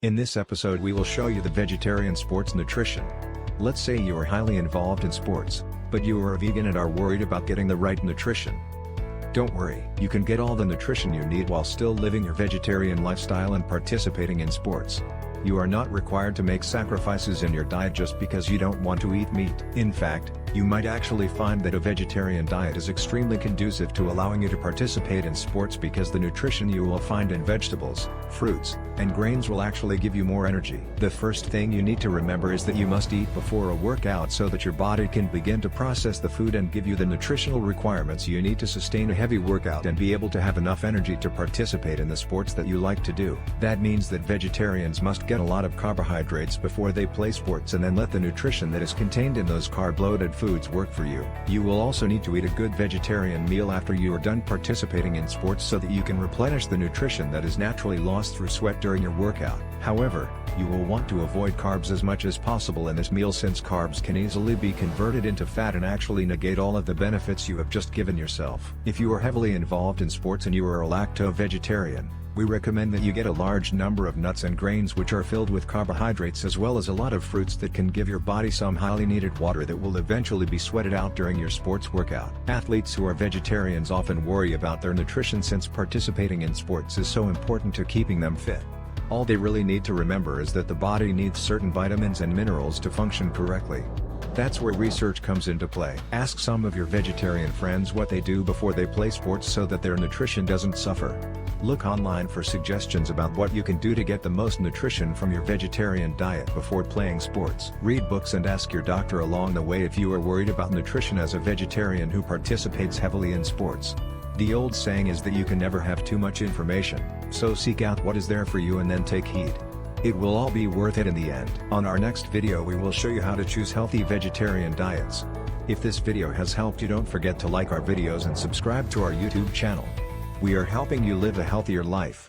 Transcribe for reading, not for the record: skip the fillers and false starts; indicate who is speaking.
Speaker 1: In this episode we will show you the vegetarian sports nutrition. Let's say you are highly involved in sports, but you are a vegan and are worried about getting the right nutrition. Don't worry, you can get all the nutrition you need while still living your vegetarian lifestyle and participating in sports. You are not required to make sacrifices in your diet just because you don't want to eat meat. In fact, you might actually find that a vegetarian diet is extremely conducive to allowing you to participate in sports because the nutrition you will find in vegetables, fruits, and grains will actually give you more energy. The first thing you need to remember is that you must eat before a workout so that your body can begin to process the food and give you the nutritional requirements you need to sustain a heavy workout and be able to have enough energy to participate in the sports that you like to do. That means that vegetarians must get a lot of carbohydrates before they play sports and then let the nutrition that is contained in those carb-loaded foods work for you. You will also need to eat a good vegetarian meal after you are done participating in sports so that you can replenish the nutrition that is naturally lost through sweat during your workout. However, you will want to avoid carbs as much as possible in this meal since carbs can easily be converted into fat and actually negate all of the benefits you have just given yourself. If you are heavily involved in sports and you are a lacto-vegetarian, we recommend that you get a large number of nuts and grains which are filled with carbohydrates as well as a lot of fruits that can give your body some highly needed water that will eventually be sweated out during your sports workout. Athletes who are vegetarians often worry about their nutrition since participating in sports is so important to keeping them fit. All they really need to remember is that the body needs certain vitamins and minerals to function correctly. That's where research comes into play. Ask some of your vegetarian friends what they do before they play sports so that their nutrition doesn't suffer. Look online for suggestions about what you can do to get the most nutrition from your vegetarian diet before playing sports. Read books and ask your doctor along the way if you are worried about nutrition as a vegetarian who participates heavily in sports. The old saying is that you can never have too much information, so seek out what is there for you and then take heed. It will all be worth it in the end. On our next video we will show you how to choose healthy vegetarian diets. If this video has helped you, don't forget to like our videos and subscribe to our YouTube channel. We are helping you live a healthier life.